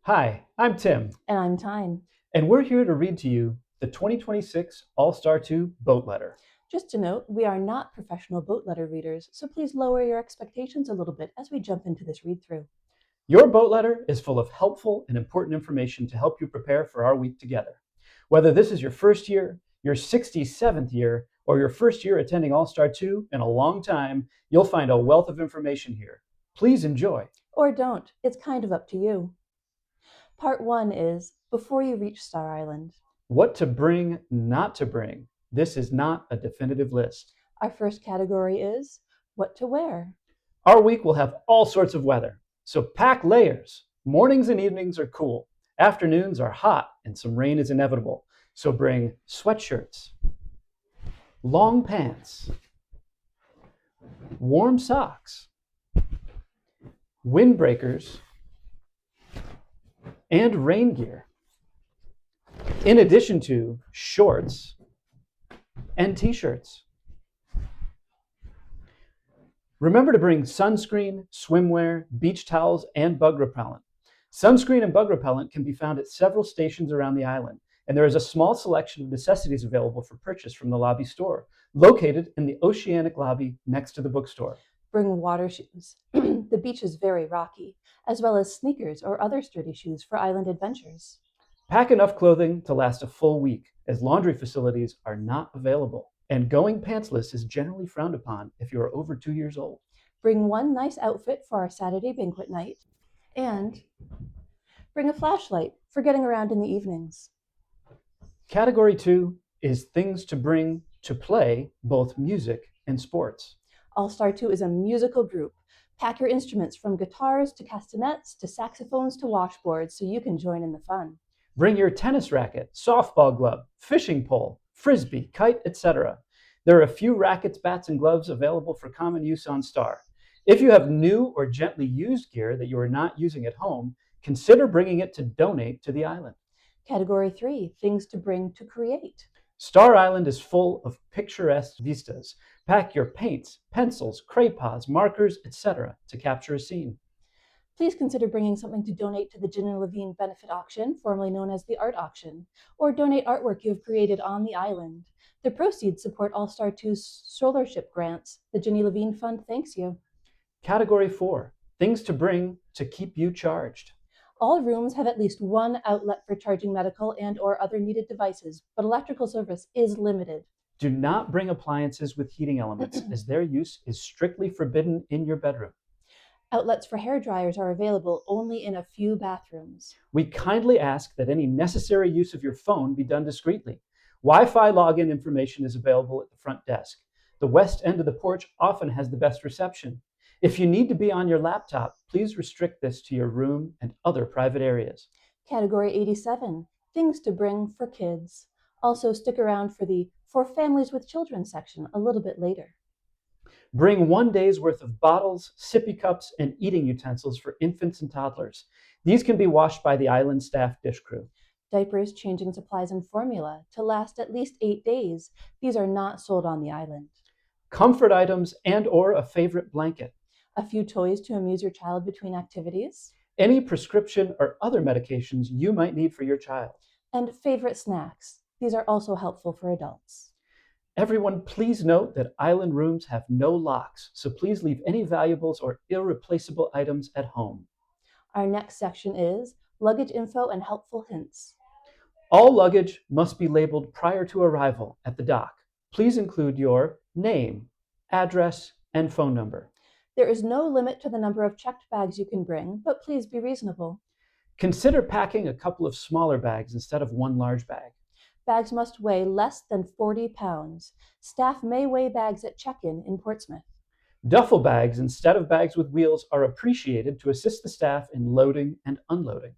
Hi, I'm Tim, And I'm Tyne. and we're here to read to you the 2026 All-Star 2 Boat Letter. Just to note, we are not professional boat letter readers, so please lower your expectations a little bit as we jump into this read through. Your boat letter is full of helpful and important information to help you prepare for our week together. Whether this is your first year, your 67th year, or your first year attending All-Star 2 in a long time, you'll find a wealth of information here. Please enjoy. Or don't, it's kind of up to you. Part 1 is Before You Reach Star Island. What to bring, not to bring. This is not a definitive list. Our first category is What to Wear. Our week will have all sorts of weather, so pack layers. Mornings and evenings are cool. Afternoons are hot and some rain is inevitable, so bring sweatshirts, long pants, warm socks, windbreakers, and rain gear, in addition to shorts and t-shirts. Remember to bring sunscreen, swimwear, beach towels, and bug repellent. Sunscreen and bug repellent can be found at several stations around the island, and there is a small selection of necessities available for purchase from the lobby store, located in the Oceanic lobby next to the bookstore. Bring water shoes. The beach is very rocky, as well as sneakers or other sturdy shoes for island adventures. Pack enough clothing to last a full week, as laundry facilities are not available, and going pantsless is generally frowned upon if you are over 2 years old. Bring one nice outfit for our Saturday banquet night, and bring a flashlight for getting around in the evenings. Category 2 is things to bring to play both music and sports. All-Star 2 is a musical group. Pack your instruments from guitars to castanets to saxophones to washboards so you can join in the fun. Bring your tennis racket, softball glove, fishing pole, frisbee, kite, etc. There are a few rackets, bats, and gloves available for common use on Star. If you have new or gently used gear that you are not using at home, consider bringing it to donate to the island. Category 3, things to bring to create. Star Island is full of picturesque vistas. Pack your paints, pencils, crayons, markers, etc. to capture a scene. Please consider bringing something to donate to the Ginny Levine Benefit Auction, formerly known as the Art Auction, or donate artwork you have created on the island. The proceeds support All-Star 2's scholarship grants. The Ginny Levine Fund thanks you. Category 4, things to bring to keep you charged. All rooms have at least one outlet for charging medical and or other needed devices, but electrical service is limited. Do not bring appliances with heating elements, as their use is strictly forbidden in your bedroom. Outlets for hair dryers are available only in a few bathrooms. We kindly ask that any necessary use of your phone be done discreetly. Wi-Fi login information is available at the front desk. The west end of the porch often has the best reception. If you need to be on your laptop, please restrict this to your room and other private areas. Category 87, things to bring for kids. Also stick around for the For Families with Children section a little bit later. Bring 1 day's worth of bottles, sippy cups, and eating utensils for infants and toddlers. These can be washed by the island staff dish crew. Diapers, changing supplies, and formula to last at least 8 days. These are not sold on the island. Comfort items and or a favorite blanket. A few toys to amuse your child between activities. Any prescription or other medications you might need for your child. And favorite snacks. These are also helpful for adults. Everyone, please note that island rooms have no locks, so please leave any valuables or irreplaceable items at home. Our next section is luggage info and helpful hints. All luggage must be labeled prior to arrival at the dock. Please include your name, address, and phone number. There is no limit to the number of checked bags you can bring, but please be reasonable. Consider packing a couple of smaller bags instead of one large bag. Bags must weigh less than 40 pounds. Staff may weigh bags at check-in in Portsmouth. Duffel bags instead of bags with wheels are appreciated to assist the staff in loading and unloading.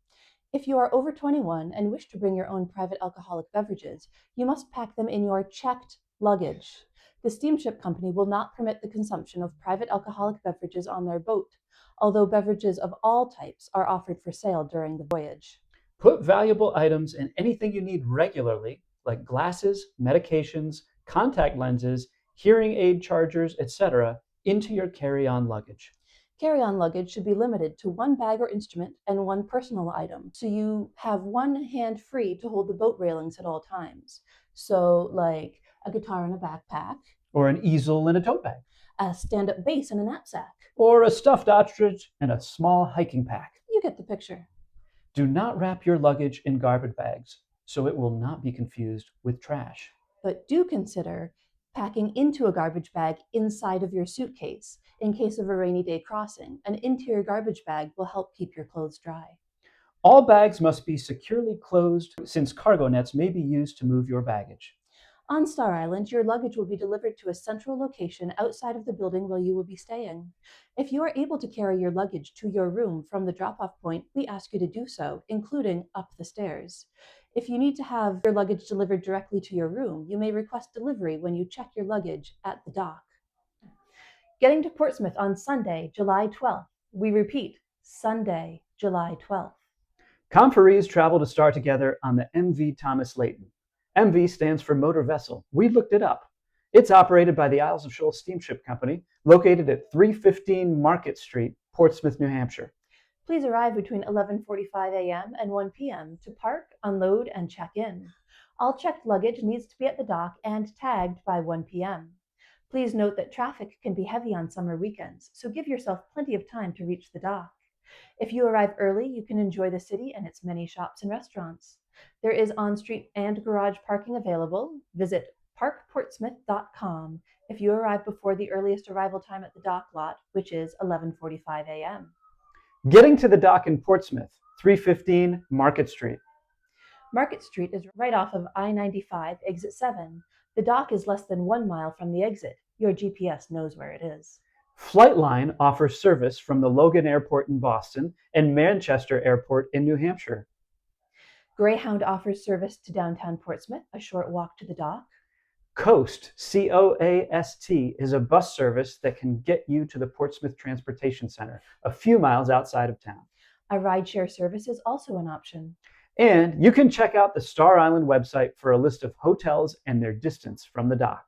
If you are over 21 and wish to bring your own private alcoholic beverages, you must pack them in your checked luggage. The steamship company will not permit the consumption of private alcoholic beverages on their boat, although beverages of all types are offered for sale during the voyage. Put valuable items and anything you need regularly, like glasses, medications, contact lenses, hearing aid chargers, etc., into your carry-on luggage. Carry-on luggage should be limited to one bag or instrument and one personal item, so you have one hand free to hold the boat railings at all times. So, like a guitar in a backpack, Or an easel in a tote bag. a stand-up bass in a knapsack. Or a stuffed ostrich in a small hiking pack. You get the picture. Do not wrap your luggage in garbage bags so it will not be confused with trash. But do consider packing into a garbage bag inside of your suitcase in case of a rainy day crossing. An interior garbage bag will help keep your clothes dry. All bags must be securely closed since cargo nets may be used to move your baggage. On Star Island, your luggage will be delivered to a central location outside of the building where you will be staying. If you are able to carry your luggage to your room from the drop-off point, we ask you to do so, including up the stairs. If you need to have your luggage delivered directly to your room, you may request delivery when you check your luggage at the dock. Getting to Portsmouth on Sunday, July 12th. We repeat, Sunday, July 12th. Conferees travel to Star together on the MV Thomas Layton. MV stands for Motor Vessel. We looked it up. It's operated by the Isles of Shoals Steamship Company, located at 315 Market Street, Portsmouth, New Hampshire. Please arrive between 11:45 a.m. and 1 p.m. to park, unload, and check in. All checked luggage needs to be at the dock and tagged by 1 p.m. Please note that traffic can be heavy on summer weekends, so give yourself plenty of time to reach the dock. If you arrive early, you can enjoy the city and its many shops and restaurants. There is on-street and garage parking available. Visit parkportsmouth.com if you arrive before the earliest arrival time at the dock lot, which is 11:45 a.m. Getting to the dock in Portsmouth, 315 Market Street. Market Street is right off of I-95, exit 7. The dock is less than 1 mile from the exit. Your GPS knows where it is. Flightline offers service from the Logan Airport in Boston and Manchester Airport in New Hampshire. Greyhound offers service to downtown Portsmouth, a short walk to the dock. Coast, C-O-A-S-T, is a bus service that can get you to the Portsmouth Transportation Center, a few miles outside of town. A rideshare service is also an option. And you can check out the Star Island website for a list of hotels and their distance from the dock.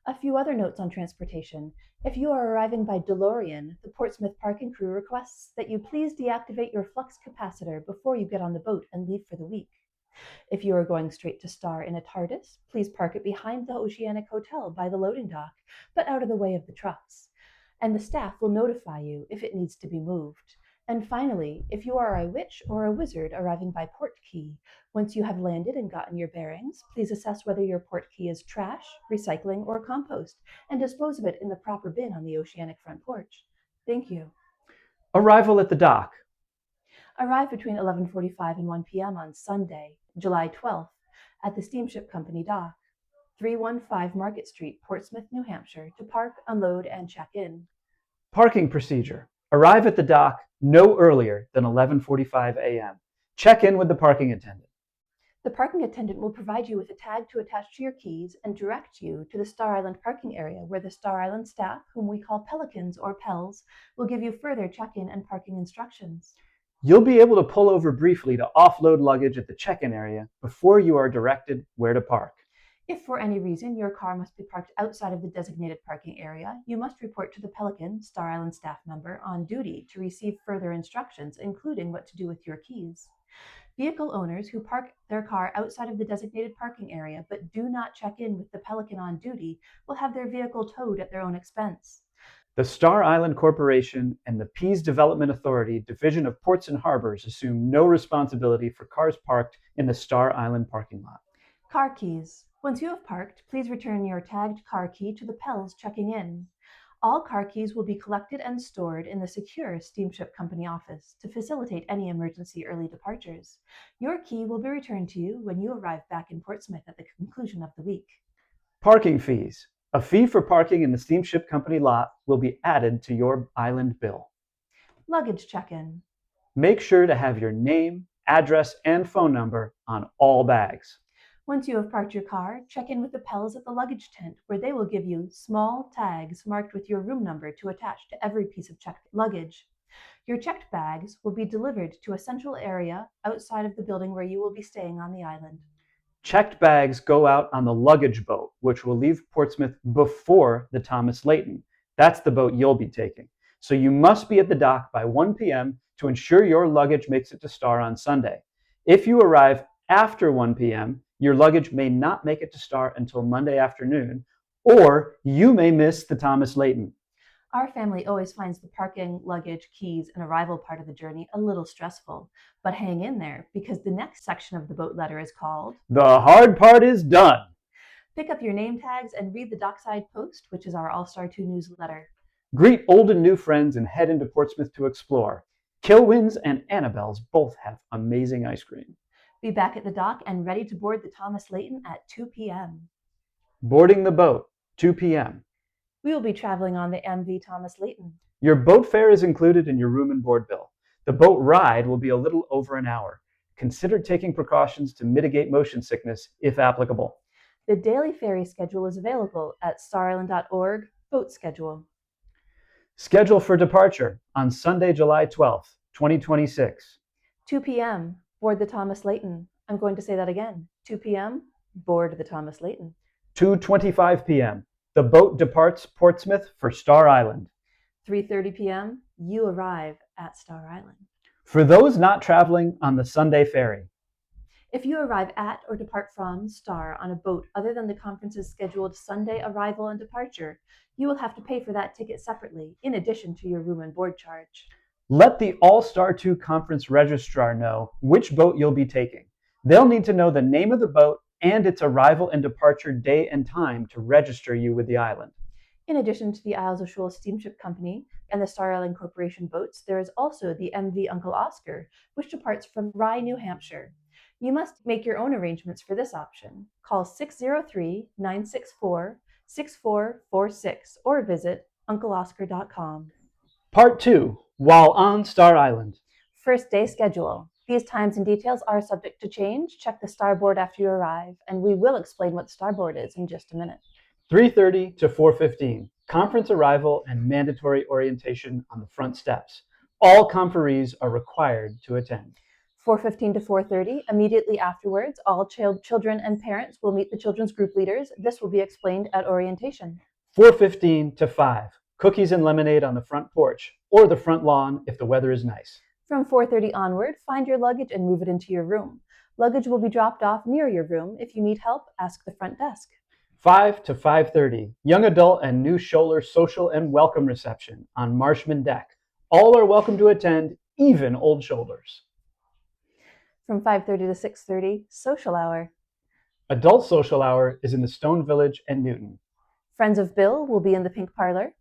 A few other notes on transportation. If you are arriving by DeLorean, the Portsmouth parking crew requests that you please deactivate your flux capacitor before you get on the boat and leave for the week. If you are going straight to Star in a TARDIS, please park it behind the Oceanic Hotel by the loading dock, but out of the way of the trucks. And the staff will notify you if it needs to be moved. And finally, if you are a witch or a wizard arriving by port key, once you have landed and gotten your bearings, please assess whether your port key is trash, recycling, or compost, and dispose of it in the proper bin on the Oceanic front porch. Thank you. Arrival at the dock. Arrive between 11:45 and 1 p.m. on Sunday, July 12th, at the Steamship Company dock, 315 Market Street, Portsmouth, New Hampshire, to park, unload, and check in. Parking procedure. Arrive at the dock no earlier than 11:45 a.m. Check in with the parking attendant. The parking attendant will provide you with a tag to attach to your keys and direct you to the Star Island parking area where the Star Island staff, whom we call Pelicans or Pels, will give you further check-in and parking instructions. You'll be able to pull over briefly to offload luggage at the check-in area before you are directed where to park. If for any reason your car must be parked outside of the designated parking area, you must report to the Pelican, Star Island staff member, on duty to receive further instructions, including what to do with your keys. Vehicle owners who park their car outside of the designated parking area but do not check in with the Pelican on duty will have their vehicle towed at their own expense. The Star Island Corporation and the Pease Development Authority Division of Ports and Harbors assume no responsibility for cars parked in the Star Island parking lot. Car keys. Once you have parked, please return your tagged car key to the Pels checking in. All car keys will be collected and stored in the secure Steamship Company office to facilitate any emergency early departures. Your key will be returned to you when you arrive back in Portsmouth at the conclusion of the week. Parking fees. A fee for parking in the Steamship Company lot will be added to your island bill. Luggage check-in. Make sure to have your name, address, and phone number on all bags. Once you have parked your car, check in with the Pels at the luggage tent, where they will give you small tags marked with your room number to attach to every piece of checked luggage. Your checked bags will be delivered to a central area outside of the building where you will be staying on the island. Checked bags go out on the luggage boat, which will leave Portsmouth before the Thomas Layton. That's the boat you'll be taking. so you must be at the dock by 1 p.m. to ensure your luggage makes it to Star on Sunday. If you arrive after 1 p.m., your luggage may not make it to Star until Monday afternoon, or you may miss the Thomas Layton. Our family always finds the parking, luggage, keys, and arrival part of the journey a little stressful, but hang in there because the next section of the boat letter is called The hard part is done. Pick up your name tags and read the Dockside Post, which is our All-Star 2 newsletter. Greet old and new friends and head into Portsmouth to explore. Kilwins and Annabelle's both have amazing ice cream. Be back at the dock and ready to board the Thomas Layton at 2 p.m. Boarding the boat, 2 p.m. We will be traveling on the MV Thomas Layton. Your boat fare is included in your room and board bill. The boat ride will be a little over an hour. Consider taking precautions to mitigate motion sickness if applicable. The daily ferry schedule is available at starisland.org, boat schedule. Schedule for departure on Sunday, July 12th, 2026. 2 p.m., board the Thomas Layton. I'm going to say that again. 2 p.m., board the Thomas Layton. 2:25 p.m. The boat departs Portsmouth for Star Island. 3:30 p.m., you arrive at Star Island. For those not traveling on the Sunday ferry, if you arrive at or depart from Star on a boat other than the conference's scheduled Sunday arrival and departure, you will have to pay for that ticket separately, in addition to your room and board charge. let the All-Star 2 conference registrar know which boat you'll be taking. They'll need to know the name of the boat and its arrival and departure day and time to register you with the island. In addition to the Isles of Shoals Steamship Company and the Star Island Corporation boats, there is also the MV Uncle Oscar, which departs from Rye, New Hampshire. You must make your own arrangements for this option. Call 603-964-6446 or visit uncleoscar.com. Part 2, while on Star Island. First day schedule. These times and details are subject to change. Check the starboard after you arrive, and we will explain what the starboard is in just a minute. 3:30 to 4:15, conference arrival and mandatory orientation on the front steps. All conferees are required to attend. 4:15 to 4:30, immediately afterwards, all children and parents will meet the children's group leaders. This will be explained at orientation. 4:15 to 5, cookies and lemonade on the front porch or the front lawn if the weather is nice. From 4:30 onward, find your luggage and move it into your room. Luggage will be dropped off near your room. If you need help, ask the front desk. 5 to 5:30, young adult and new shoaler social and welcome reception on Marshman Deck. All are welcome to attend, even old shoalers. From 5:30 to 6:30, social hour. Adult social hour is in the Stone Village and Newton. Friends of Bill will be in the pink parlor.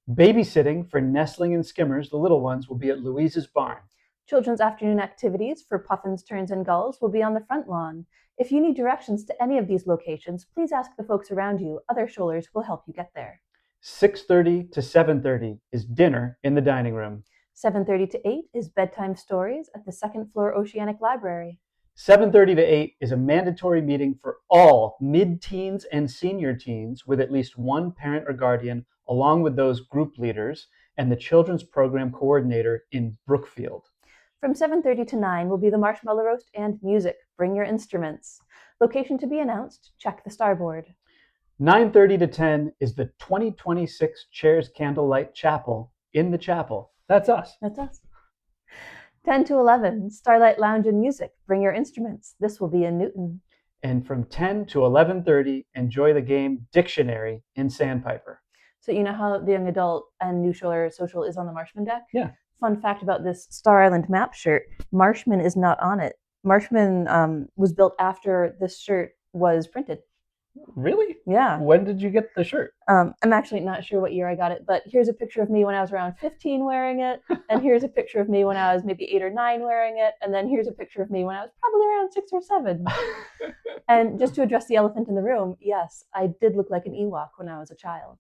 Babysitting for Nestling and Skimmers, the little ones, will be at Louise's barn. Children's afternoon activities for Puffins, Terns, and Gulls will be on the front lawn. If you need directions to any of these locations, please ask the folks around you. Other shoalers will help you get there. 6:30 to 7:30 is dinner in the dining room. 7:30 to 8 is bedtime stories at the second floor Oceanic Library. 7:30 to 8 is a mandatory meeting for all mid-teens and senior teens with at least one parent or guardian, along with those group leaders and the children's program coordinator in Brookfield. From 7:30 to 9 will be the marshmallow roast and music. Bring your instruments. Location to be announced. Check the starboard. 9:30 to 10 is the 2026 Chairs Candlelight Chapel in the chapel. That's us. That's us. 10 to 11, Starlight Lounge and music. Bring your instruments. This will be in Newton. And from 10 to 11:30, enjoy the game Dictionary in Sandpiper. So you know how the young adult and new shoaler social is on the Marshman deck? Yeah. Fun fact about this Star Island map shirt, Marshman is not on it. Marshman was built after this shirt was printed. Really? Yeah. When did you get the shirt? I'm actually not sure what year I got it, but here's a picture of me when I was around 15 wearing it, and here's a picture of me when I was maybe 8 or 9 wearing it, and then here's a picture of me when I was probably around 6 or 7. And just to address the elephant in the room, yes, I did look like an Ewok when I was a child.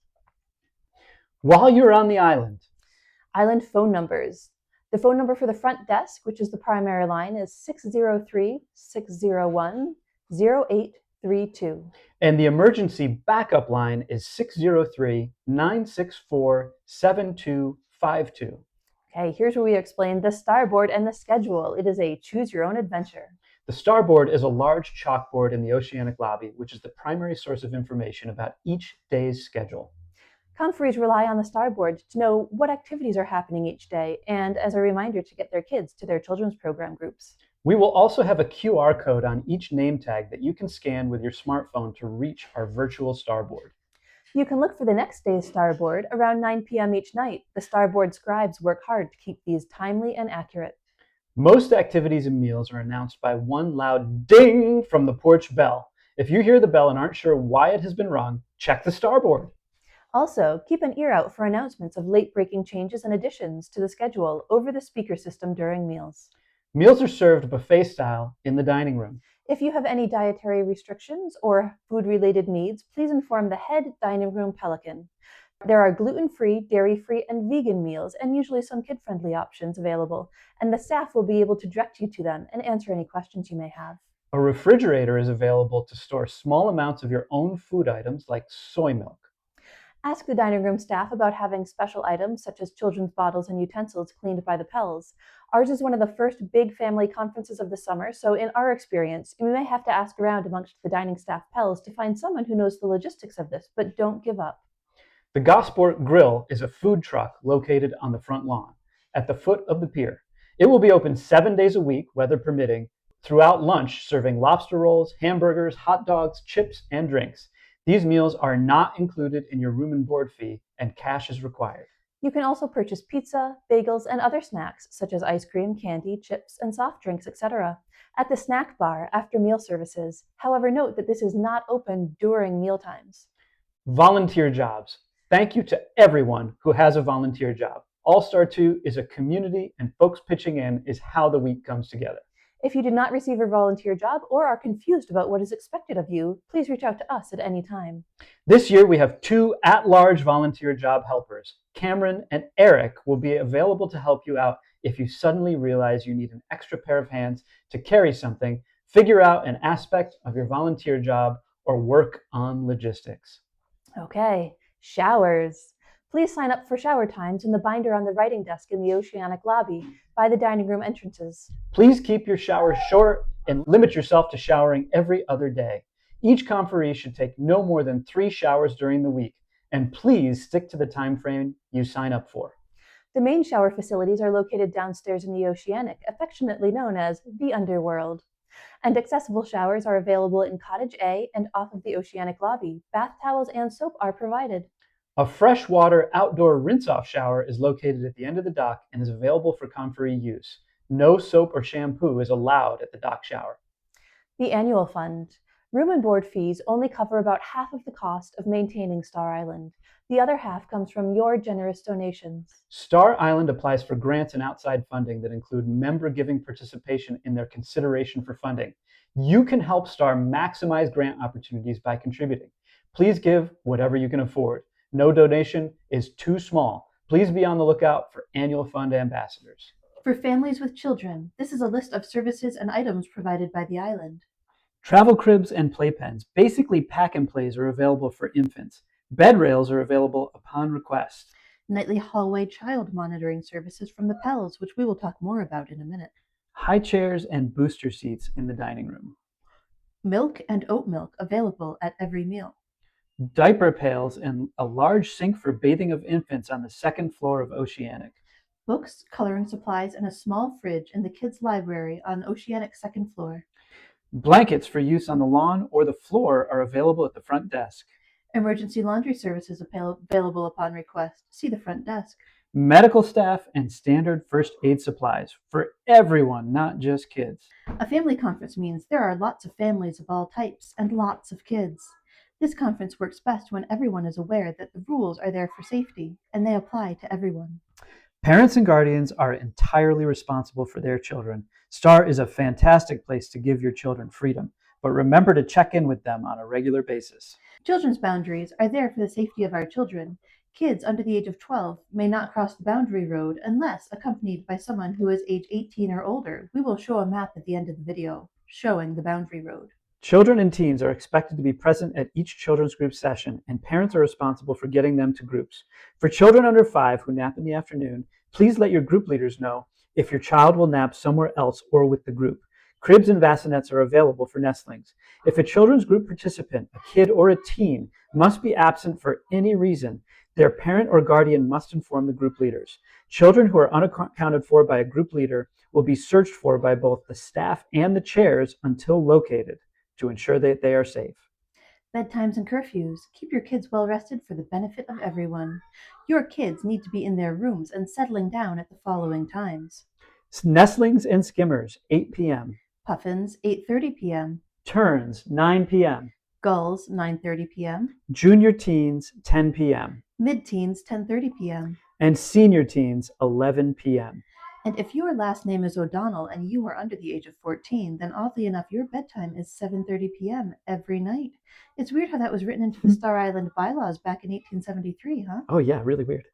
While you're on the island, Island phone numbers. The phone number for the front desk, which is the primary line, is 603-601-0832. and the emergency backup line is 603-964-7252. Okay, here's where we explain the starboard and the schedule. It is a choose your own adventure. The starboard is a large chalkboard in the Oceanic lobby, which is the primary source of information about each day's schedule. Conferees rely on the starboard to know what activities are happening each day and as a reminder to get their kids to their children's program groups. We will also have a QR code on each name tag that you can scan with your smartphone to reach our virtual starboard. You can look for the next day's starboard around 9 p.m. each night. The starboard scribes work hard to keep these timely and accurate. Most activities and meals are announced by one loud ding from the porch bell. If you hear the bell and aren't sure why it has been rung, check the starboard. Also, keep an ear out for announcements of late-breaking changes and additions to the schedule over the speaker system during meals. Meals are served buffet style in the dining room. If you have any dietary restrictions or food-related needs, please inform the head dining room Pelican. There are gluten-free, dairy-free, and vegan meals, and usually some kid-friendly options available, and the staff will be able to direct you to them and answer any questions you may have. A refrigerator is available to store small amounts of your own food items like soy milk. Ask the dining room staff about having special items such as children's bottles and utensils cleaned by the Pels. Ours is one of the first big family conferences of the summer, so in our experience, we may have to ask around amongst the dining staff Pels to find someone who knows the logistics of this, but don't give up. The Gosport Grill is a food truck located on the front lawn at the foot of the pier. It will be open 7 days a week, weather permitting, throughout lunch, serving lobster rolls, hamburgers, hot dogs, chips, and drinks. These meals are not included in your room and board fee, and cash is required. You can also purchase pizza, bagels, and other snacks such as ice cream, candy, chips, and soft drinks, etc. at the snack bar after meal services. However, note that this is not open during mealtimes. Volunteer jobs. Thank you to everyone who has a volunteer job. All Star 2 is a community, and folks pitching in is how the week comes together. If you did not receive a volunteer job or are confused about what is expected of you, please reach out to us at any time. This year we have 2 at-large volunteer job helpers. Cameron and Eric will be available to help you out if you suddenly realize you need an extra pair of hands to carry something, figure out an aspect of your volunteer job, or work on logistics. Okay, showers. Please sign up for shower times in the binder on the writing desk in the Oceanic lobby by the dining room entrances. Please keep your showers short and limit yourself to showering every other day. Each conferee should take no more than 3 showers during the week, and please stick to the time frame you sign up for. The main shower facilities are located downstairs in the Oceanic, affectionately known as the Underworld. And accessible showers are available in Cottage A and off of the Oceanic lobby. Bath towels and soap are provided. A freshwater outdoor rinse-off shower is located at the end of the dock and is available for conferee use. No soap or shampoo is allowed at the dock shower. The annual fund. Room and board fees only cover about half of the cost of maintaining Star Island. The other half comes from your generous donations. Star Island applies for grants and outside funding that include member-giving participation in their consideration for funding. You can help Star maximize grant opportunities by contributing. Please give whatever you can afford. No donation is too small. Please be on the lookout for annual fund ambassadors. For families with children, this is a list of services and items provided by the island. Travel cribs and playpens, basically pack and plays, are available for infants. Bed rails are available upon request. Nightly hallway child monitoring services from the Pels, which we will talk more about in a minute. High chairs and booster seats in the dining room. Milk and oat milk available at every meal. Diaper pails and a large sink for bathing of infants on the 2nd floor of Oceanic. Books, coloring supplies, and a small fridge in the kids' library on Oceanic's 2nd floor. Blankets for use on the lawn or the floor are available at the front desk. Emergency laundry services available upon request. See the front desk. Medical staff and standard first aid supplies for everyone, not just kids. A family conference means there are lots of families of all types and lots of kids. This conference works best when everyone is aware that the rules are there for safety and they apply to everyone. Parents and guardians are entirely responsible for their children. Star is a fantastic place to give your children freedom, but remember to check in with them on a regular basis. Children's boundaries are there for the safety of our children. Kids under the age of 12 may not cross the boundary road unless accompanied by someone who is age 18 or older. We will show a map at the end of the video showing the boundary road. Children and teens are expected to be present at each children's group session, and parents are responsible for getting them to groups. For children under 5 who nap in the afternoon, please let your group leaders know if your child will nap somewhere else or with the group. Cribs and bassinets are available for nestlings. If a children's group participant, a kid or a teen, must be absent for any reason, Their parent or guardian must inform the group leaders. Children who are unaccounted for by a group leader will be searched for by both the staff and the chairs until located to ensure that they are safe. Bedtimes and curfews. Keep your kids well rested for the benefit of everyone. Your kids need to be in their rooms and settling down at the following times: Nestlings and skimmers, 8 p.m. Puffins, 8:30 p.m. Terns, 9 p.m. Gulls, 9:30 p.m. Junior teens, 10 p.m. Mid-teens, 10:30 p.m. And senior teens, 11 p.m. And if your last name is O'Donnell and you are under the age of 14, then oddly enough, your bedtime is 7:30 p.m. every night. It's weird how that was written into the Star Island bylaws back in 1873, huh? Oh, yeah, really weird.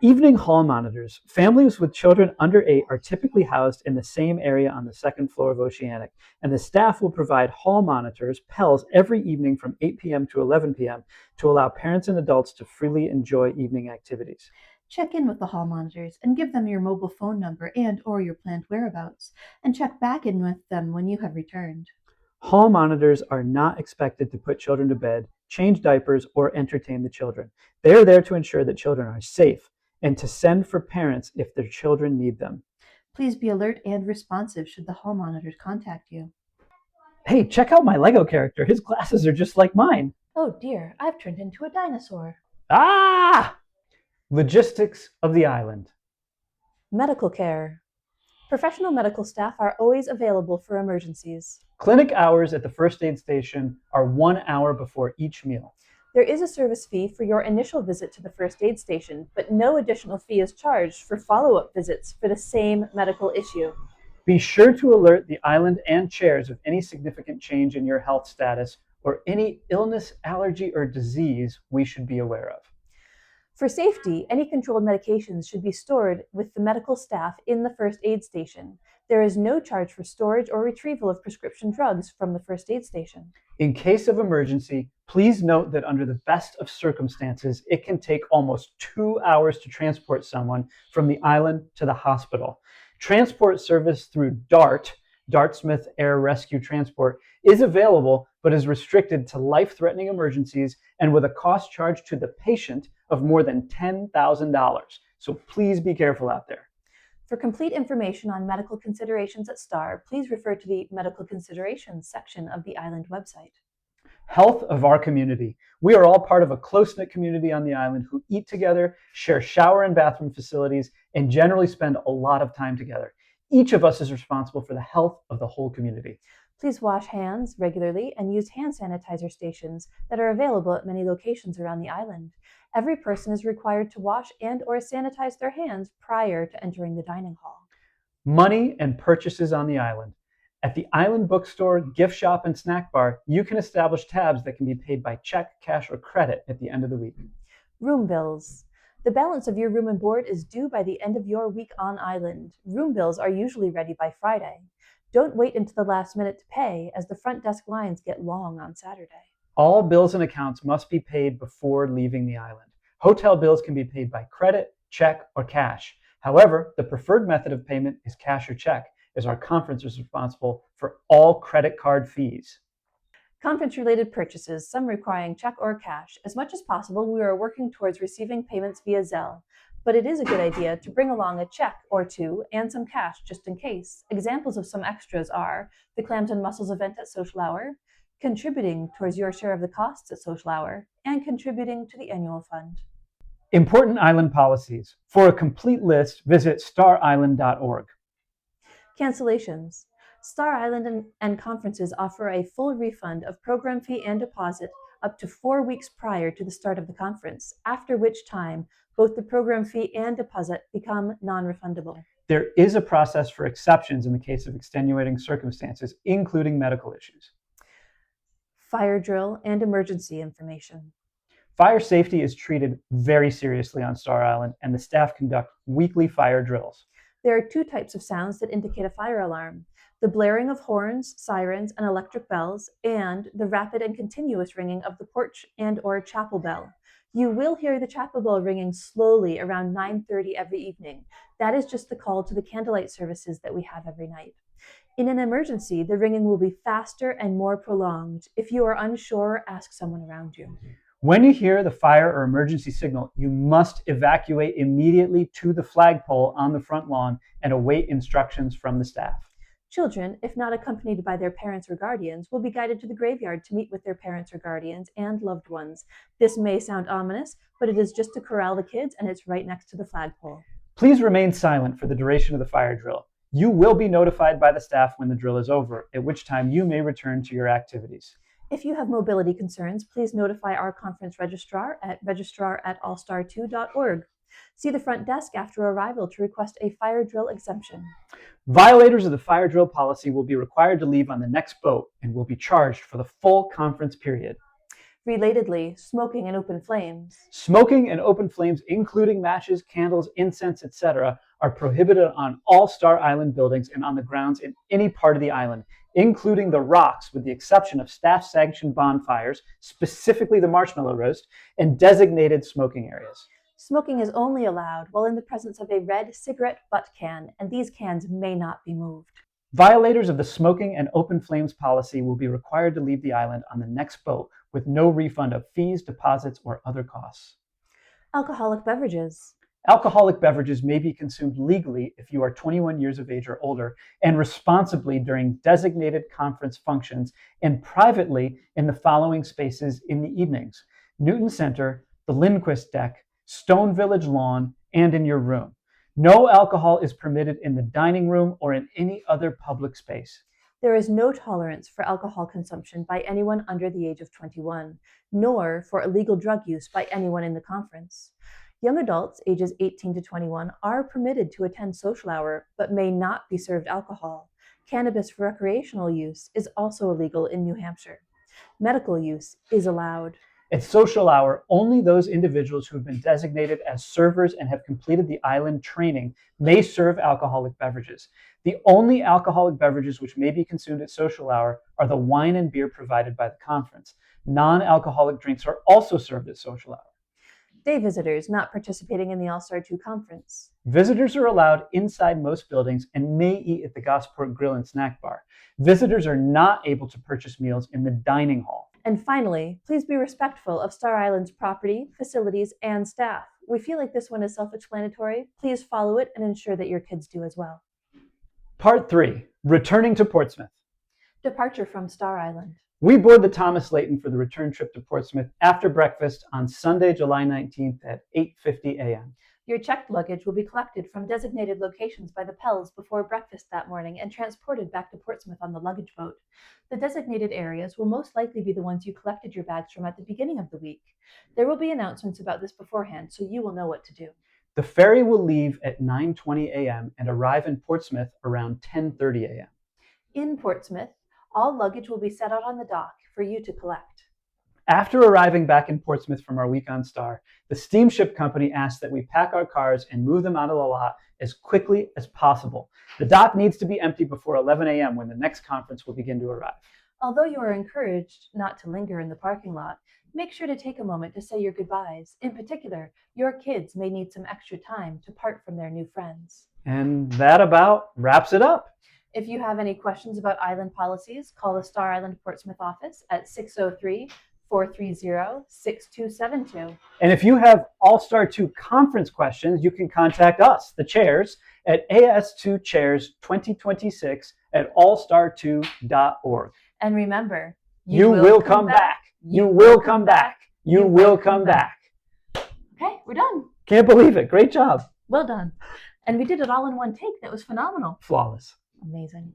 Evening hall monitors. Families with children under 8 are typically housed in the same area on the second floor of Oceanic, and the staff will provide hall monitors, PELs, every evening from 8 p.m. to 11 p.m. to allow parents and adults to freely enjoy evening activities. Check in with the hall monitors and give them your mobile phone number and or your planned whereabouts, and check back in with them when you have returned. Hall monitors are not expected to put children to bed, change diapers, or entertain the children. They are there to ensure that children are safe and to send for parents if their children need them. Please be alert and responsive should the hall monitors contact you. Hey, check out my Lego character. His glasses are just like mine. Oh dear, I've turned into a dinosaur. Ah! Logistics of the island. Medical care. Professional medical staff are always available for emergencies. Clinic hours at the first aid station are 1 hour before each meal. There is a service fee for your initial visit to the first aid station, but no additional fee is charged for follow-up visits for the same medical issue. Be sure to alert the island and chairs of any significant change in your health status or any illness, allergy, or disease we should be aware of. For safety, any controlled medications should be stored with the medical staff in the first aid station. There is no charge for storage or retrieval of prescription drugs from the first aid station. In case of emergency, please note that under the best of circumstances, it can take almost 2 hours to transport someone from the island to the hospital. Transport service through DART, Dartmouth Air Rescue Transport, is available but is restricted to life-threatening emergencies and with a cost charged to the patient of more than $10,000. So please be careful out there. For complete information on medical considerations at STAR, please refer to the Medical Considerations section of the island website. Health of our community. We are all part of a close-knit community on the island who eat together, share shower and bathroom facilities, and generally spend a lot of time together. Each of us is responsible for the health of the whole community. Please wash hands regularly and use hand sanitizer stations that are available at many locations around the island. Every person is required to wash and or sanitize their hands prior to entering the dining hall. Money and purchases on the island. At the island bookstore, gift shop, and snack bar, you can establish tabs that can be paid by check, cash, or credit at the end of the week. Room bills. The balance of your room and board is due by the end of your week on island. Room bills are usually ready by Friday. Don't wait until the last minute to pay, as the front desk lines get long on Saturday. All bills and accounts must be paid before leaving the island. Hotel bills can be paid by credit, check, or cash. However, the preferred method of payment is cash or check, as our conference is responsible for all credit card fees. Conference-related purchases, some requiring check or cash. As much as possible, we are working towards receiving payments via Zelle, but it is a good idea to bring along a check or two and some cash just in case. Examples of some extras are the Clams and Mussels event at Social Hour, contributing towards your share of the costs at Social Hour, and contributing to the annual fund. Important island policies. For a complete list, visit starisland.org. Cancellations. Star Island and conferences offer a full refund of program fee and deposit up to 4 weeks prior to the start of the conference, after which time both the program fee and deposit become non-refundable. There is a process for exceptions in the case of extenuating circumstances, including medical issues. Fire drill and emergency information. Fire safety is treated very seriously on Star Island, and the staff conduct weekly fire drills. There are 2 types of sounds that indicate a fire alarm: the blaring of horns, sirens, and electric bells, and the rapid and continuous ringing of the porch and or chapel bell. You will hear the chapel bell ringing slowly around 9:30 every evening. That is just the call to the candlelight services that we have every night. In an emergency, the ringing will be faster and more prolonged. If you are unsure, ask someone around you. When you hear the fire or emergency signal, you must evacuate immediately to the flagpole on the front lawn and await instructions from the staff. Children, if not accompanied by their parents or guardians, will be guided to the graveyard to meet with their parents or guardians and loved ones. This may sound ominous, but it is just to corral the kids, and it's right next to the flagpole. Please remain silent for the duration of the fire drill. You will be notified by the staff when the drill is over, at which time you may return to your activities. If you have mobility concerns, please notify our conference registrar at registrar@allstar2.org. See the front desk after arrival to request a fire drill exemption. Violators of the fire drill policy will be required to leave on the next boat and will be charged for the full conference period. Relatedly, smoking and open flames. Smoking and open flames, including matches, candles, incense, etc., are prohibited on all Star Island buildings and on the grounds in any part of the island, including the rocks, with the exception of staff-sanctioned bonfires, specifically the marshmallow roast, and designated smoking areas. Smoking is only allowed while in the presence of a red cigarette butt can, and these cans may not be moved. Violators of the smoking and open flames policy will be required to leave the island on the next boat with no refund of fees, deposits, or other costs. Alcoholic beverages. Alcoholic beverages may be consumed legally if you are 21 years of age or older and responsibly during designated conference functions and privately in the following spaces in the evenings: Newton Center, the Lindquist Deck, Stone Village Lawn, and in your room. No alcohol is permitted in the dining room or in any other public space. There is no tolerance for alcohol consumption by anyone under the age of 21, nor for illegal drug use by anyone in the conference. Young adults ages 18 to 21 are permitted to attend social hour, but may not be served alcohol. Cannabis for recreational use is also illegal in New Hampshire. Medical use is allowed. At social hour, only those individuals who have been designated as servers and have completed the island training may serve alcoholic beverages. The only alcoholic beverages which may be consumed at social hour are the wine and beer provided by the conference. Non-alcoholic drinks are also served at social hour. Day visitors not participating in the All-Star 2 conference. Visitors are allowed inside most buildings and may eat at the Gosport Grill and Snack Bar. Visitors are not able to purchase meals in the dining hall. And finally, please be respectful of Star Island's property, facilities, and staff. We feel like this one is self-explanatory. Please follow it and ensure that your kids do as well. Part 3, returning to Portsmouth. Departure from Star Island. We board the Thomas Layton for the return trip to Portsmouth after breakfast on Sunday, July 19th at 8:50 a.m. Your checked luggage will be collected from designated locations by the Pells before breakfast that morning and transported back to Portsmouth on the luggage boat. The designated areas will most likely be the ones you collected your bags from at the beginning of the week. There will be announcements about this beforehand, so you will know what to do. The ferry will leave at 9:20 a.m. and arrive in Portsmouth around 10:30 a.m. In Portsmouth, all luggage will be set out on the dock for you to collect. After arriving back in Portsmouth from our week on Star, the steamship company asks that we pack our cars and move them out of the lot as quickly as possible. The dock needs to be empty before 11 a.m. when the next conference will begin to arrive. Although you are encouraged not to linger in the parking lot, make sure to take a moment to say your goodbyes. In particular, your kids may need some extra time to part from their new friends. And that about wraps it up. If you have any questions about island policies, call the Star Island Portsmouth office at 603-430-6272. And if you have All-Star 2 conference questions, you can contact us, the chairs, at as2chairs2026@allstar2.org. And remember, You will come back. You will come back. You will come back. Okay, we're done. Can't believe it. Great job. Well done. And we did it all in one take. That was phenomenal. Flawless. Amazing.